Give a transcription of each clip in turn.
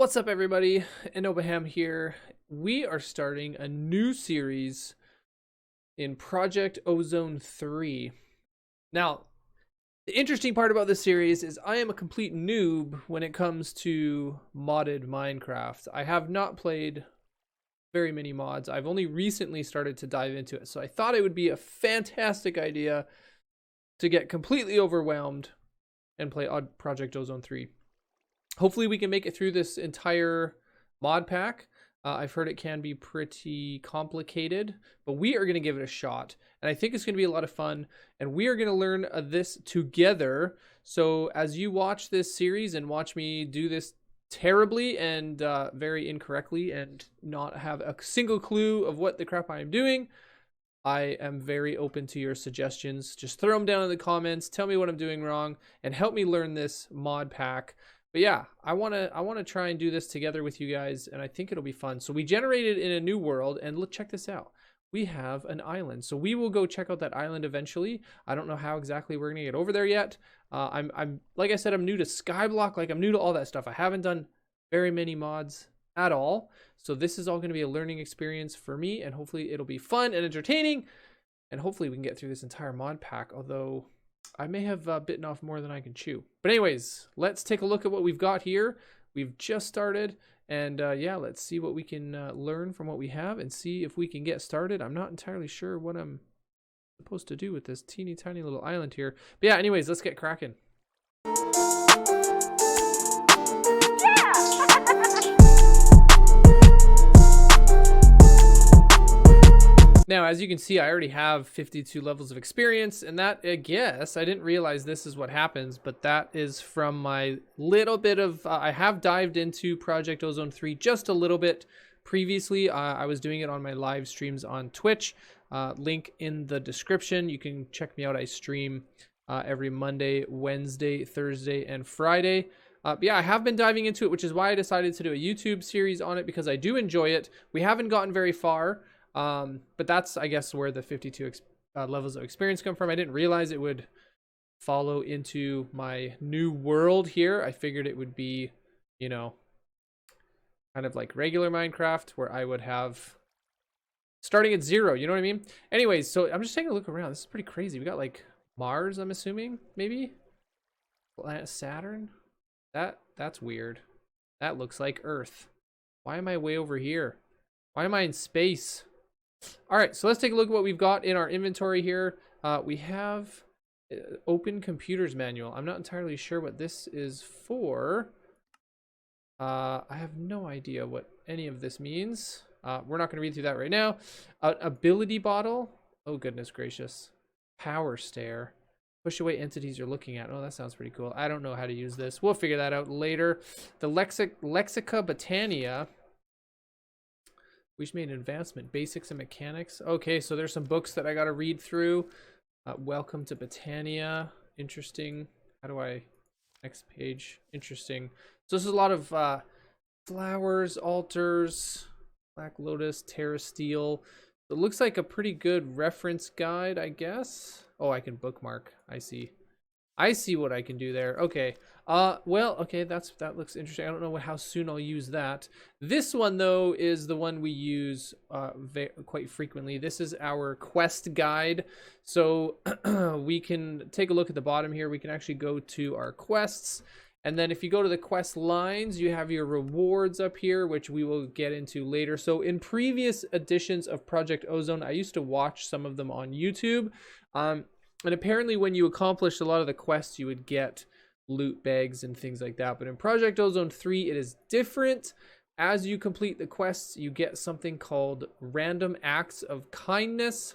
What's up, everybody? Enobaham here. We are starting a new series in Project Ozone 3. Now, the interesting part about this series is I am a complete noob when it comes to modded Minecraft. I have not played very many mods. I've only recently started to dive into it. So I thought it would be a fantastic idea to get completely overwhelmed and play Project Ozone 3. Hopefully we can make it through this entire mod pack. I've heard it can be pretty complicated, but we are going to give it a shot. And I think it's going to be a lot of fun. And we are going to learn this together. So as you watch this series and watch me do this terribly and very incorrectly and not have a single clue of what the crap I am doing, I am very open to your suggestions. Just throw them down in the comments. Tell me what I'm doing wrong and help me learn this mod pack. But yeah, I want to try and do this together with you guys, and I think it'll be fun. So we generated in a new world, and look, check this out. We have an island. So we will go check out that island eventually. I don't know how exactly we're going to get over there yet. I'm like I said, I'm new to Skyblock. Like, I'm new to all that stuff. I haven't done very many mods at all. So this is all going to be a learning experience for me, and hopefully it'll be fun and entertaining. And hopefully we can get through this entire mod pack, although I may have bitten off more than I can chew. But anyways, let's take a look at what we've got here. We've just started, and yeah, let's see what we can learn from what we have and see if we can get started. I'm not entirely sure what I'm supposed to do with this teeny tiny little island here. But yeah, anyways, let's get cracking. Now, as you can see, I already have 52 levels of experience, and that, I guess, I didn't realize this is what happens, but that is from my little bit of, I have dived into Project Ozone 3 just a little bit previously. I was doing it on my live streams on Twitch. Link in the description. You can check me out. I stream every Monday, Wednesday, Thursday, and Friday. But yeah, I have been diving into it, which is why I decided to do a YouTube series on it, because I do enjoy it. We haven't gotten very far. But that's, I guess, where the 52 levels of experience come from. I didn't realize it would follow into my new world here. I figured it would be, you know, kind of like regular Minecraft, where I would have starting at 0, you know what I mean? Anyways, so I'm just taking a look around. This is pretty crazy. We got like Mars, I'm assuming, maybe? Planet Saturn? That's weird. That looks like Earth. Why am I way over here? Why am I in space? All right, so let's take a look at what we've got in our inventory here. We have Open Computers Manual. I'm not entirely sure what this is for. I have no idea what any of this means. We're not going to read through that right now. Ability Bottle. Oh, goodness gracious. Power Stare. Push away entities you're looking at. Oh, that sounds pretty cool. I don't know how to use this. We'll figure that out later. The Lexica Botania. We just made an advancement. Basics and mechanics. Okay, so there's some books that I got to read through. Welcome to Botania. Interesting. How do I... Next page. Interesting. So this is a lot of flowers, altars, Black Lotus, Terra Steel. It looks like a pretty good reference guide, I guess. Oh, I can bookmark. I see. I see what I can do there. Okay. Well, okay, that looks interesting. I don't know how soon I'll use that. This one, though, is the one we use quite frequently. This is our quest guide. So we can take a look at the bottom here. We can actually go to our quests. And then if you go to the quest lines, you have your rewards up here, which we will get into later. So in previous editions of Project Ozone, I used to watch some of them on YouTube. And apparently when you accomplished a lot of the quests, you would get loot bags and things like that. But in Project Ozone 3, it is different. As you complete the quests, you get something called Random Acts of Kindness,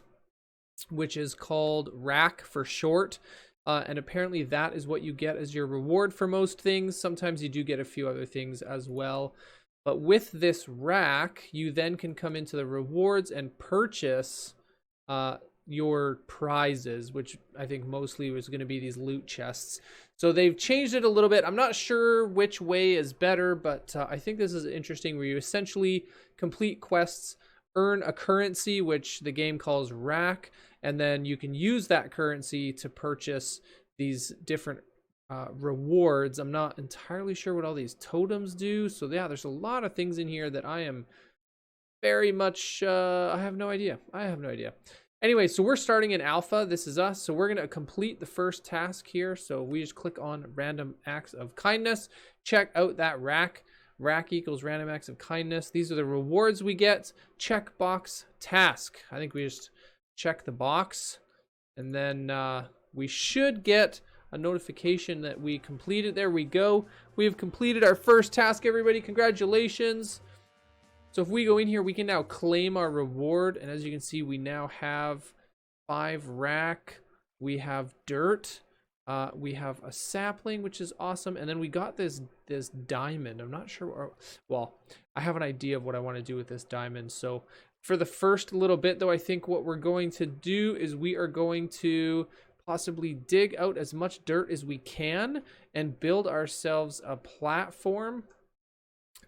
which is called RAC for short. And apparently that is what you get as your reward for most things. Sometimes you do get a few other things as well. But with this RAC, you then can come into the rewards and purchase your prizes, which I think mostly was going to be these loot chests. So they've changed it a little bit. I'm not sure which way is better, but I think this is interesting, where you essentially complete quests, earn a currency, which the game calls RAC, and then you can use that currency to purchase these different rewards. I'm not entirely sure what all these totems do. So yeah, there's a lot of things in here that I am very much, I have no idea. I have no idea. Anyway, so we're starting in alpha. This is us. So we're going to complete the first task here. So we just click on random acts of kindness. Check out that rack. Rack equals random acts of kindness. These are the rewards we get. Checkbox task. I think we just check the box. And then we should get a notification that we completed. There we go. We have completed our first task, everybody. Congratulations. So if we go in here, we can now claim our reward. And as you can see, we now have 5 rack. We have dirt. We have a sapling, which is awesome. And then we got this diamond. I'm not sure. Well, I have an idea of what I want to do with this diamond. So for the first little bit, though, I think what we're going to do is we are going to possibly dig out as much dirt as we can and build ourselves a platform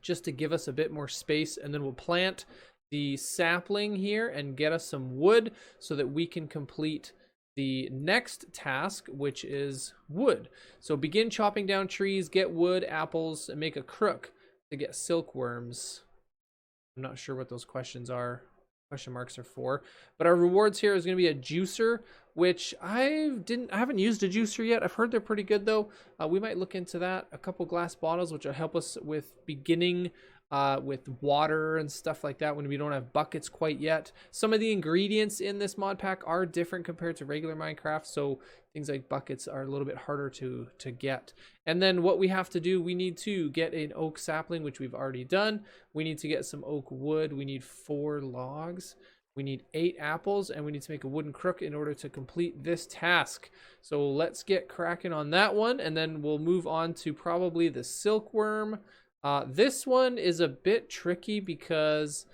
just to give us a bit more space, and then we'll plant the sapling here and get us some wood so that we can complete the next task, which is wood. So begin chopping down trees, get wood, apples, and make a crook to get silkworms. I'm not sure what those question marks are for, but our rewards here is going to be a juicer, which I haven't used a juicer yet. I've heard they're pretty good though. We might look into that. A couple glass bottles, which will help us with beginning with water and stuff like that when we don't have buckets quite yet. Some of the ingredients in this mod pack are different compared to regular Minecraft, so things like buckets are a little bit harder to get. And then what we have to do, we need to get an oak sapling, which we've already done. We need to get some oak wood. We need 4 logs. We need 8 apples, and we need to make a wooden crook in order to complete this task. So let's get cracking on that one, and then we'll move on to probably the silkworm. This one is a bit tricky because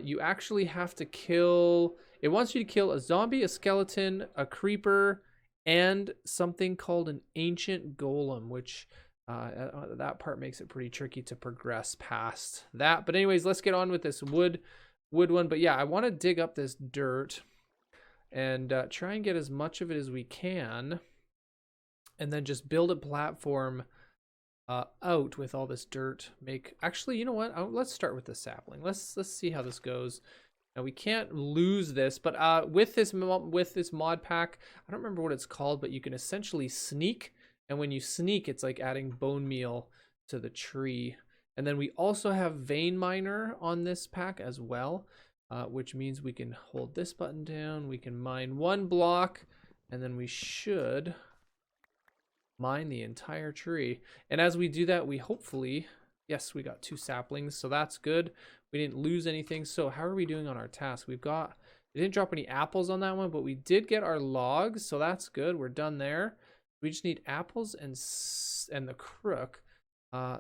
you actually have to kill, it wants you to kill a zombie, a skeleton, a creeper, and something called an ancient golem, which that part makes it pretty tricky to progress past that. But anyways, let's get on with this wood one. But yeah, I want to dig up this dirt and try and get as much of it as we can, and then just build a platform out with all this dirt. Actually, you know what, let's start with the sapling. Let's see how this goes. Now we can't lose this, but with this mod pack, I don't remember what it's called, but you can essentially sneak, and when you sneak, it's like adding bone meal to the tree. And then we also have vein miner on this pack as well, which means we can hold this button down, we can mine 1 block, and then we should mine the entire tree. And as we do that, we hopefully, yes, we got 2 saplings, so that's good. We didn't lose anything. So how are we doing on our task? It didn't drop any apples on that one, but we did get our logs, so that's good. We're done there. We just need apples and the crook.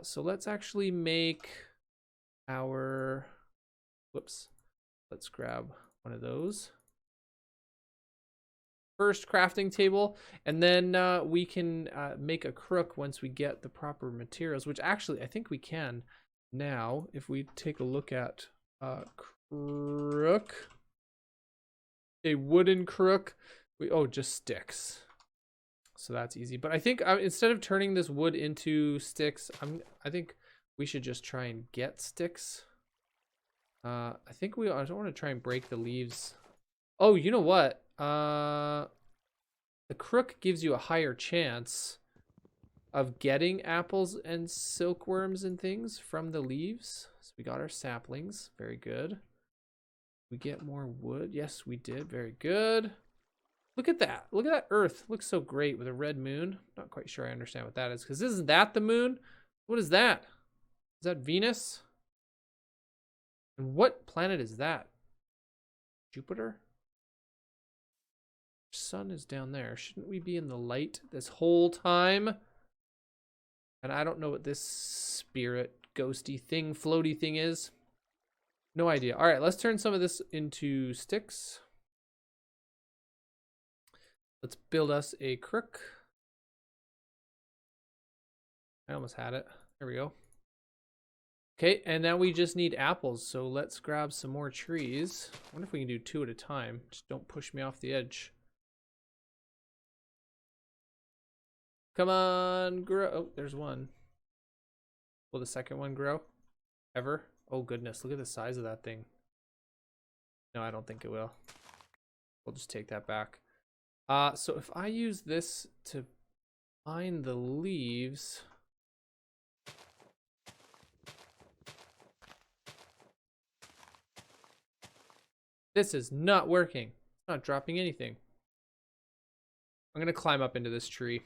So let's actually make our, whoops, let's grab one of those. First crafting table, and then we can make a crook once we get the proper materials, which actually I think we can now. If we take a look at crook, a wooden crook, just sticks, so that's easy. But I think instead of turning this wood into sticks, I think we should just try and get sticks. I don't want to try and break the leaves. Oh, you know what? The crook gives you a higher chance of getting apples and silkworms and things from the leaves. So we got our saplings. Very good. We get more wood. Yes, we did. Very good. Look at that. Look at that earth. Looks so great with a red moon. Not quite sure I understand what that is, because isn't that the moon? What is that? Is that Venus? And what planet is that? Jupiter? Sun is down there. Shouldn't we be in the light this whole time? And I don't know what this spirit ghosty thing, floaty thing is. No idea. All right, let's turn some of this into sticks. Let's build us a crook. I almost had it. There we go. Okay, and now we just need apples, so let's grab some more trees. I wonder if we can do 2 at a time. Just don't push me off the edge. Come on, grow. Oh, there's one. Will the second one grow? Ever? Oh goodness, look at the size of that thing. No, I don't think it will. We'll just take that back. So if I use this to find the leaves. This is not working. It's not dropping anything. I'm gonna climb up into this tree.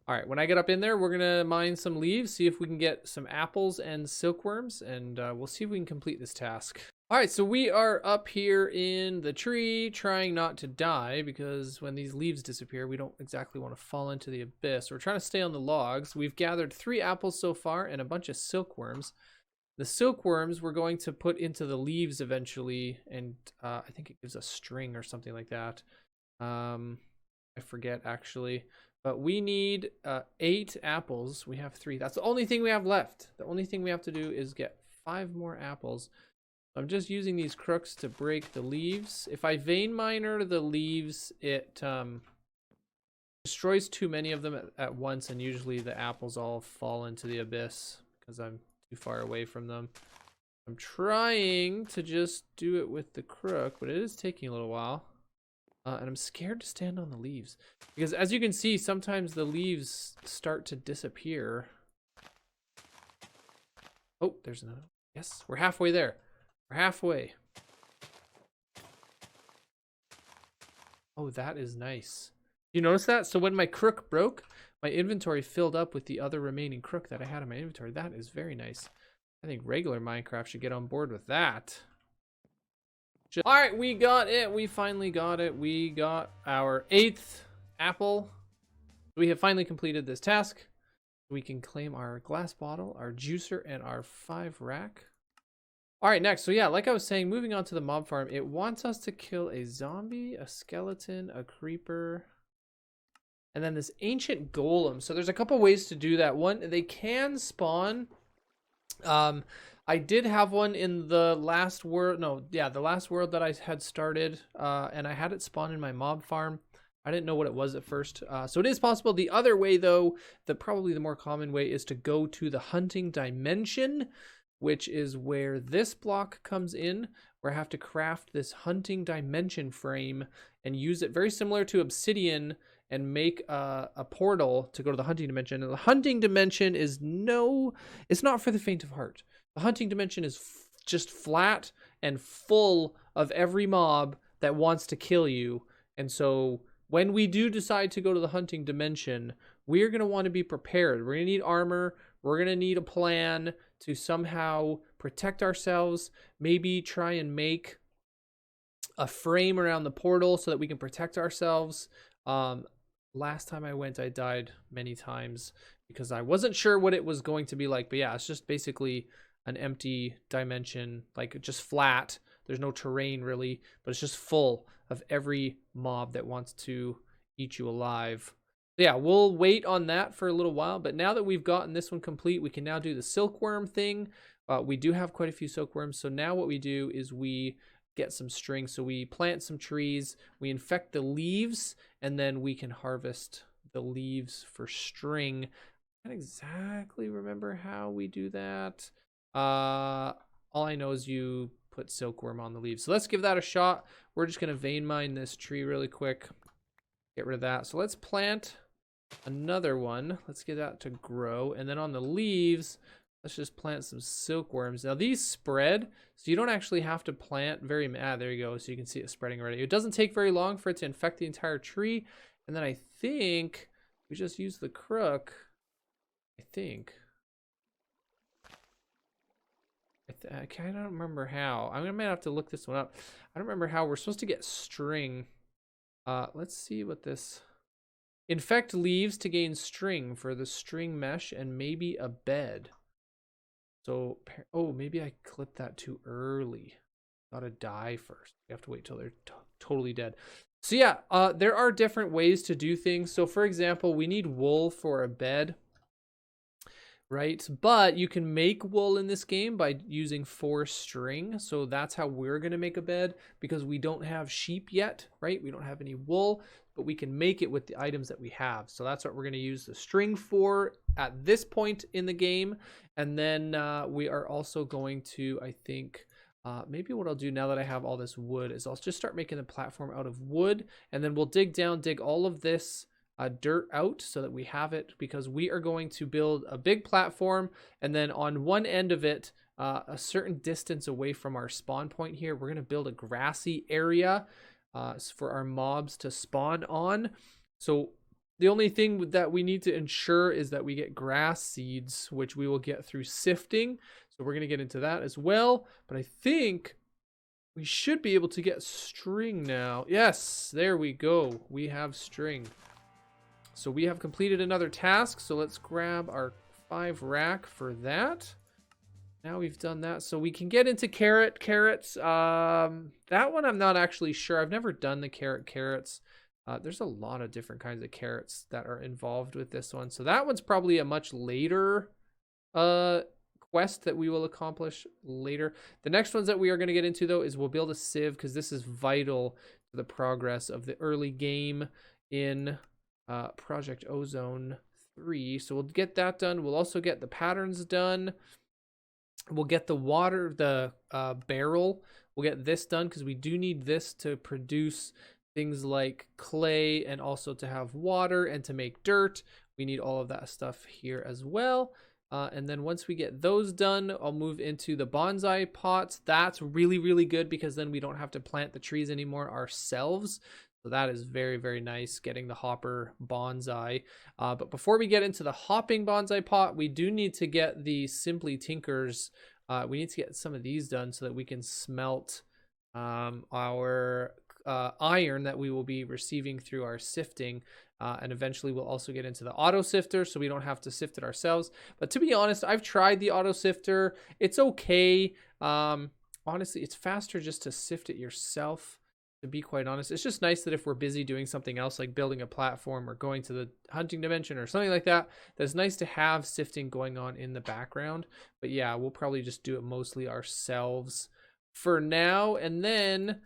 All right, when I get up in there, we're gonna mine some leaves, see if we can get some apples and silkworms, and we'll see if we can complete this task. All right, so we are up here in the tree trying not to die, because when these leaves disappear, we don't exactly want to fall into the abyss. We're trying to stay on the logs. We've gathered 3 apples so far and a bunch of silkworms. The silkworms we're going to put into the leaves eventually, and I think it gives us string or something like that. I forget actually. But we need 8 apples. We have 3. That's the only thing we have left. The only thing we have to do is get 5 more apples. I'm just using these crooks to break the leaves. If I vein miner the leaves, it destroys too many of them at once, and usually the apples all fall into the abyss because I'm too far away from them. I'm trying to just do it with the crook, but it is taking a little while. And I'm scared to stand on the leaves because, as you can see, sometimes the leaves start to disappear. Oh, there's another. Yes, we're halfway there. We're halfway. Oh, that is nice. You notice that? So when my crook broke, my inventory filled up with the other remaining crook that I had in my inventory. That is very nice. I think regular Minecraft should get on board with that. All right, we got it. We finally got it. We got our 8th apple. We have finally completed this task. We can claim our glass bottle, our juicer, and our 5 rack. All right, next. So yeah, like I was saying, moving on to the mob farm, it wants us to kill a zombie, a skeleton, a creeper, and then this ancient golem. So there's a couple ways to do that. One, they can spawn. I did have one in the last world. No, yeah, the last world that I had started, and I had it spawn in my mob farm. I didn't know what it was at first. So it is possible. The other way, though, probably the more common way, is to go to the hunting dimension, which is where this block comes in, where I have to craft this hunting dimension frame and use it very similar to obsidian and make a portal to go to the hunting dimension. And the hunting dimension is it's not for the faint of heart. The hunting dimension is just flat and full of every mob that wants to kill you. And so when we do decide to go to the hunting dimension, we're going to want to be prepared. We're going to need armor. We're going to need a plan to somehow protect ourselves. Maybe try and make a frame around the portal so that we can protect ourselves. Last time I went, I died many times because I wasn't sure what it was going to be like. But yeah, it's just basically an empty dimension, like just flat. There's no terrain really, but it's just full of every mob that wants to eat you alive. Yeah, we'll wait on that for a little while, but now that we've gotten this one complete, we can now do the silkworm thing. We do have quite a few silkworms, so now what we do is we get some string. So we plant some trees, we infect the leaves, and then we can harvest the leaves for string. I can't exactly remember how we do that. All I know is you put silkworm on the leaves. So let's give that a shot. We're just going to vein mine this tree really quick. Get rid of that. So let's plant another one. Let's get that to grow. And then on the leaves, let's just plant some silkworms. Now these spread, so you don't actually have to plant very, there you go. So you can see it spreading already. It doesn't take very long for it to infect the entire tree. And then I think we just use the crook. I think. I kind of don't remember how. I might have to look this one up. I don't remember how we're supposed to get string. Let's see what this... Infect leaves to gain string for the string mesh and maybe a bed. So, oh, maybe I clipped that too early. Gotta die first. You have to wait till they're totally dead. So yeah, there are different ways to do things. So for example, we need wool for a bed, right? But you can make wool in this game by using 4 string. So that's how we're gonna make a bed because we don't have sheep yet, right? We don't have any wool. but we can make it with the items that we have. So that's what we're going to use the string for at this point in the game. And then we are also going to, I think, maybe what I'll do now that I have all this wood is I'll just start making the platform out of wood, and then we'll dig all of this dirt out so that we have it, because we are going to build a big platform, and then on one end of it, a certain distance away from our spawn point here, we're going to build a grassy area for our mobs to spawn on. So the only thing that we need to ensure is that we get grass seeds, which we will get through sifting. So we're going to get into that as well. But I think we should be able to get string now. Yes, there we go. We have string. So we have completed another task. So let's grab our 5 rack for that. Now we've done that. So we can get into carrots. That one I'm not actually sure. I've never done the carrots. There's a lot of different kinds of carrots that are involved with this one. So that one's probably a much later quest that we will accomplish later. The next ones that we are going to get into, though, is we'll build a sieve, because this is vital to the progress of the early game in Project Ozone 3. So we'll get that done. We'll also get the patterns done. We'll get the water, the barrel. We'll get this done, because we do need this to produce things like clay, and also to have water and to make dirt. We need all of that stuff here as well. And then once we get those done, I'll move into the bonsai pots. That's really, really good, because then we don't have to plant the trees anymore ourselves. So that is very, very nice, getting the hopper bonsai. But before we get into the hopping bonsai pot, we do need to get the Simply Tinkers. We need to get some of these done so that we can smelt our iron that we will be receiving through our sifting. And eventually we'll also get into the auto sifter, so we don't have to sift it ourselves. But to be honest, I've tried the auto sifter. It's okay. Honestly, it's faster just to sift it yourself. To be quite honest, it's just nice that if we're busy doing something else, like building a platform or going to the hunting dimension or something like that, that's nice to have sifting going on in the background. But yeah, we'll probably just do it mostly ourselves for now. And then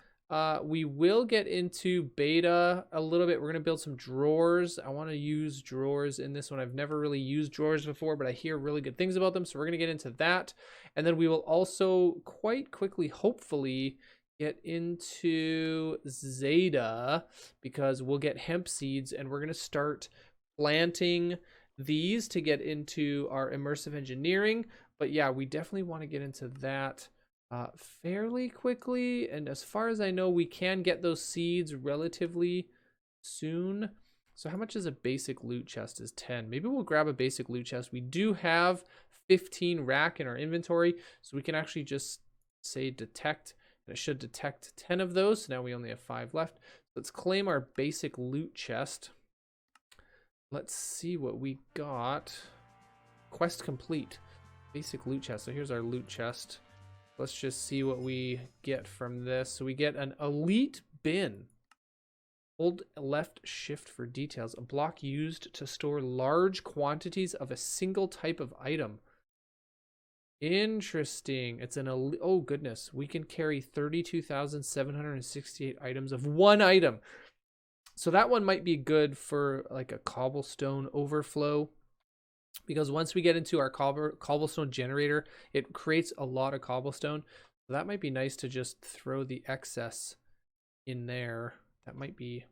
we will get into beta a little bit. We're going to build some drawers. I want to use drawers in this one. I've never really used drawers before, but I hear really good things about them. So we're going to get into that. And then we will also quite quickly, hopefully, get into Zeta, because we'll get hemp seeds, and we're going to start planting these to get into our immersive engineering. But yeah, we definitely want to get into that fairly quickly. And as far as I know, we can get those seeds relatively soon. So how much is a basic loot chest? Is 10. Maybe we'll grab a basic loot chest. We do have 15 rack in our inventory, so we can actually just say detect, and it should detect 10 of those. So now we only have 5 left. Let's claim our basic loot chest. Let's see what we got. Quest complete. Basic loot chest. So here's our loot chest. Let's just see what we get from this. So we get an elite bin. Hold left shift for details. A block used to store large quantities of a single type of item. Interesting. It's an elite. Oh goodness. We can carry 32,768 items of one item. So that one might be good for like a cobblestone overflow, because once we get into our cobblestone generator, it creates a lot of cobblestone. So that might be nice to just throw the excess in there. That might be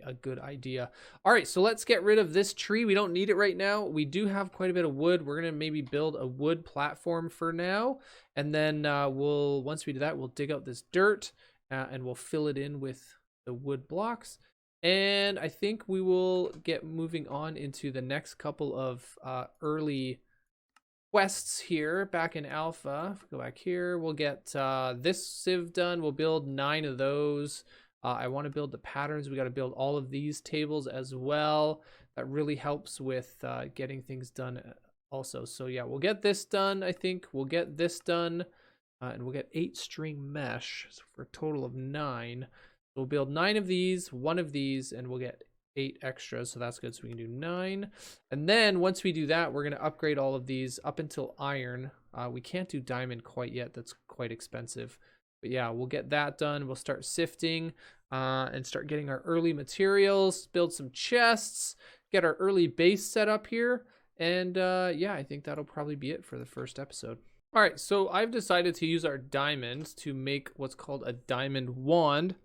a good idea. All right, so let's get rid of this tree. We don't need it right now. We do have quite a bit of wood. We're gonna maybe build a wood platform for now, and then once we do that, we'll dig out this dirt and we'll fill it in with the wood blocks. And I think we will get moving on into the next couple of early quests here back in alpha. If we go back here, we'll get this sieve done. We'll build 9 of those. I want to build the patterns. We got to build all of these tables as well. That really helps with getting things done also. So yeah, we'll get this done. I think we'll get this done, and we'll get 8 string mesh, so for a total of 9. We'll build 9 of these, 1 of these, and we'll get 8 extras. So that's good. So we can do 9. And then once we do that, we're going to upgrade all of these up until iron. We can't do diamond quite yet. That's quite expensive. But yeah, we'll get that done. We'll start sifting and start getting our early materials, build some chests, get our early base set up here. And yeah, I think that'll probably be it for the first episode. All right, so I've decided to use our diamonds to make what's called a diamond wand.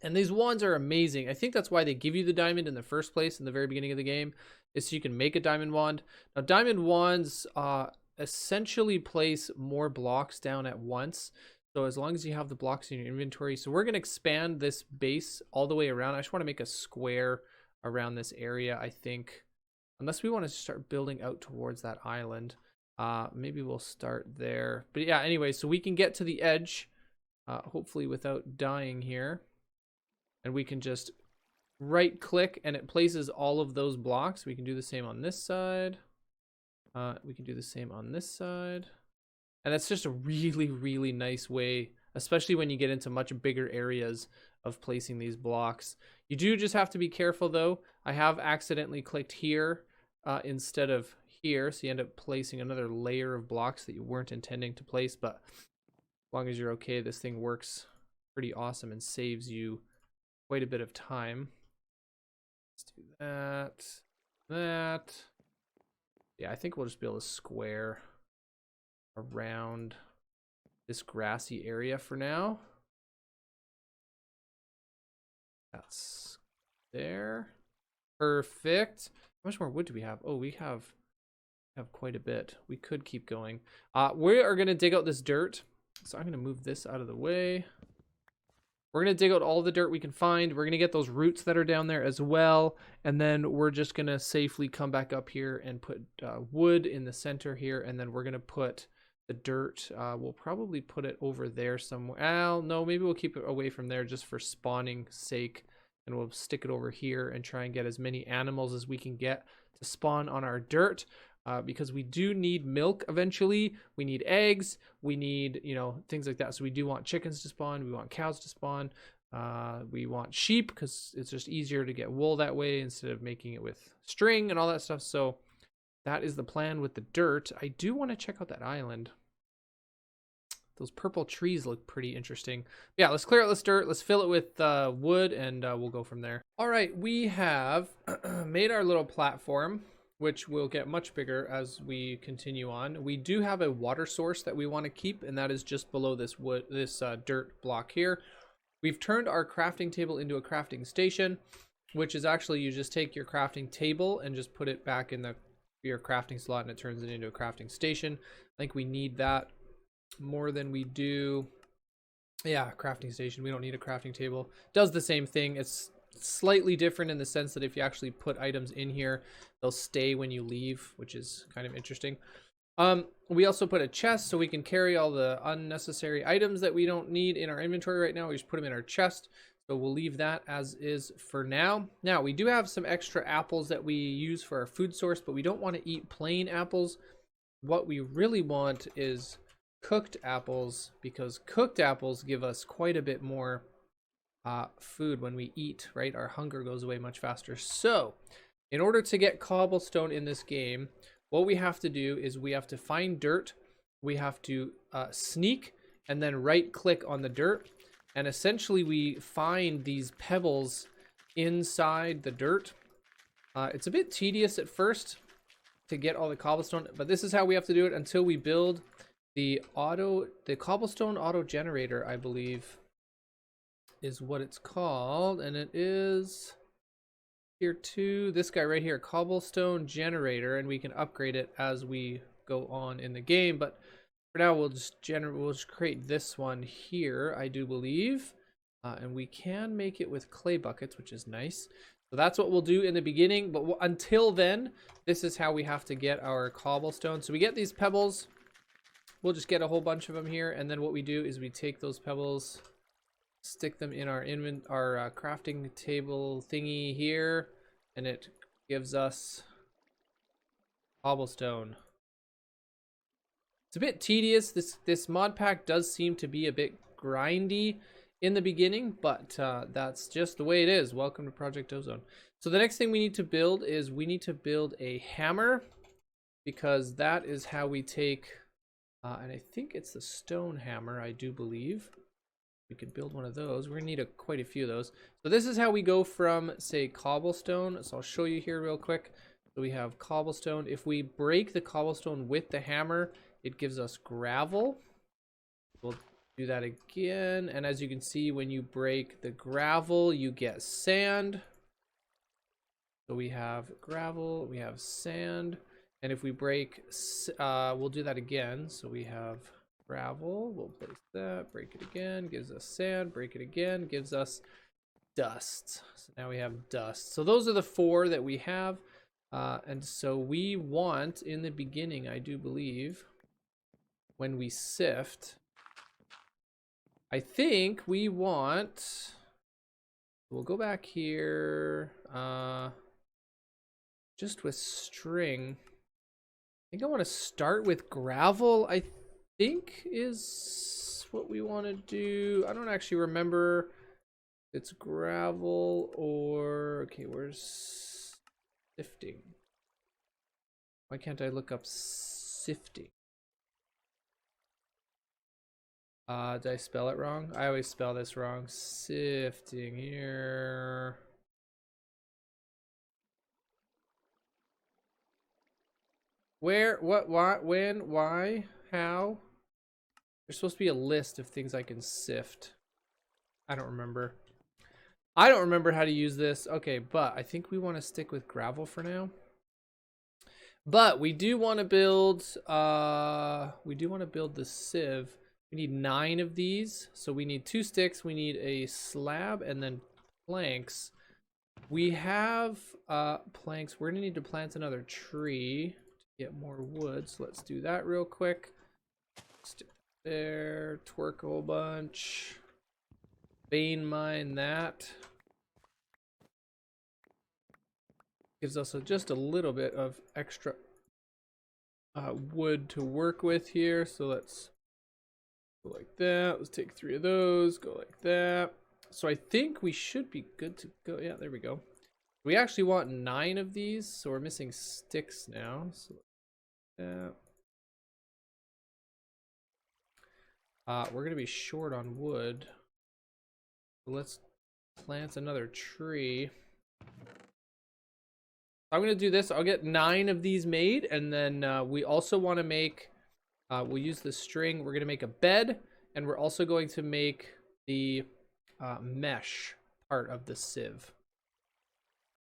And these wands are amazing. I think that's why they give you the diamond in the first place in the very beginning of the game, is so you can make a diamond wand. Now, diamond wands essentially place more blocks down at once. So as long as you have the blocks in your inventory. So we're going to expand this base all the way around. I just want to make a square around this area, I think. Unless we want to start building out towards that island. Maybe we'll start there. But yeah, anyway, so we can get to the edge, hopefully without dying here. And we can just right click and it places all of those blocks. We can do the same on this side. We can do the same on this side. And that's just a really, really nice way, especially when you get into much bigger areas of placing these blocks. You do just have to be careful though. I have accidentally clicked here instead of here. So you end up placing another layer of blocks that you weren't intending to place. But as long as you're okay, this thing works pretty awesome and saves you quite a bit of time. Let's do that. Yeah, I think we'll just build a square around this grassy area for now. That's there. Perfect. How much more wood do we have? Oh, we have quite a bit. We could keep going. We are going to dig out this dirt. So I'm going to move this out of the way. We're going to dig out all the dirt we can find. We're going to get those roots that are down there as well. And then we're just going to safely come back up here and put wood in the center here. And then we're going to put the dirt. We'll probably put it over there somewhere. No, maybe we'll keep it away from there just for spawning sake. And we'll stick it over here and try and get as many animals as we can get to spawn on our dirt. Because we do need milk eventually. We need eggs. We need, things like that. So we do want chickens to spawn. We want cows to spawn. We want sheep because it's just easier to get wool that way instead of making it with string and all that stuff. So that is the plan with the dirt. I do want to check out that island. Those purple trees look pretty interesting. Yeah, let's clear out this dirt. Let's fill it with wood and we'll go from there. All right, we have made our little platform, which will get much bigger as we continue on. We do have a water source that we want to keep, and that is just below this dirt block here. We've turned our crafting table into a crafting station, which is actually you just take your crafting table and just put it back in your crafting slot, and it turns it into a crafting station. I think we need that more than we do. Yeah, crafting station. We don't need a crafting table. Does the same thing. It's slightly different in the sense that if you actually put items in here, they'll stay when you leave, which is kind of interesting. We also put a chest so we can carry all the unnecessary items that we don't need in our inventory right now. We just put them in our chest. So we'll leave that as is for now. Now, we do have some extra apples that we use for our food source, but we don't want to eat plain apples. What we really want is cooked apples, because cooked apples give us quite a bit more food when we eat, right? Our hunger goes away much faster. So in order to get cobblestone in this game, what we have to do is we have to find dirt. We have to sneak and then right click on the dirt. And essentially we find these pebbles inside the dirt. It's a bit tedious at first to get all the cobblestone, but this is how we have to do it until we build the cobblestone auto generator, I believe is what it's called. And it is here too, this guy right here, cobblestone generator, and we can upgrade it as we go on in the game. But for now, we'll just create this one here, I do believe, and we can make it with clay buckets, which is nice. So that's what we'll do in the beginning. But until then, this is how we have to get our cobblestone. So we get these pebbles. We'll just get a whole bunch of them here, and then what we do is we take those pebbles, stick them in our crafting table thingy here, and it gives us cobblestone. It's a bit tedious. This mod pack does seem to be a bit grindy in the beginning, but that's just the way it is. Welcome to Project Ozone. So the next thing we need to build is we need to build a hammer, because that is how we take And I think it's the stone hammer, I do believe. We could build one of those. We're gonna need quite a few of those. So this is how we go from, say, cobblestone. So I'll show you here real quick. So we have cobblestone. If we break the cobblestone with the hammer, it gives us gravel. We'll do that again. And as you can see, when you break the gravel, you get sand. So we have gravel, we have sand. And if we break, we'll do that again. So we have gravel, we'll place that, break it again, gives us sand, break it again, gives us dust. So now we have dust. So those are the 4 that we have. And so we want, in the beginning, I do believe, when we sift, I think we want, we'll go back here, just with string. I think I want to start with gravel, I think is what we want to do. I don't actually remember if it's gravel or, okay, where's sifting? Why can't I look up sifting? Did I spell it wrong? I always spell this wrong. Sifting here. Where, what, when, why, how? There's supposed to be a list of things I can sift. I don't remember. I don't remember how to use this. Okay, but I think we want to stick with gravel for now. But we do want to build, the sieve. We need 9 of these. So we need 2 sticks, we need a slab, and then planks. We have planks. We're gonna need to plant another tree to get more wood. So let's do that real quick. Stick there, twerk a whole bunch. Vein mine that. Gives us just a little bit of extra wood to work with here. So let's go like that. Let's take 3 of those, go like that. So I think we should be good to go. Yeah, there we go. We actually want 9 of these, so we're missing sticks now. So we're gonna be short on wood. So let's plant another tree. I'm gonna do this. I'll get 9 of these made, and then we also want to make. We'll use the string. We're gonna make a bed, and we're also going to make the mesh part of the sieve.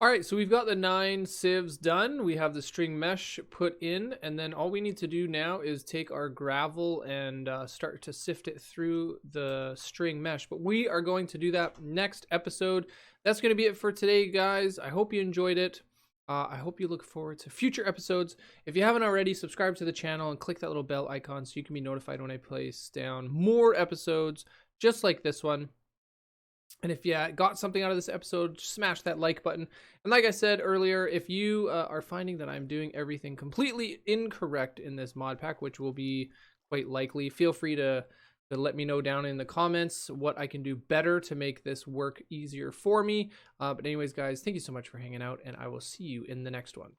All right, so we've got the 9 sieves done. We have the string mesh put in, and then all we need to do now is take our gravel and start to sift it through the string mesh. But we are going to do that next episode. That's going to be it for today, guys. I hope you enjoyed it. I hope you look forward to future episodes. If you haven't already, subscribe to the channel and click that little bell icon so you can be notified when I place down more episodes just like this one. And if you got something out of this episode, smash that like button. And like I said earlier, if you are finding that I'm doing everything completely incorrect in this mod pack, which will be quite likely, feel free to let me know down in the comments what I can do better to make this work easier for me. But anyways, guys, thank you so much for hanging out, and I will see you in the next one.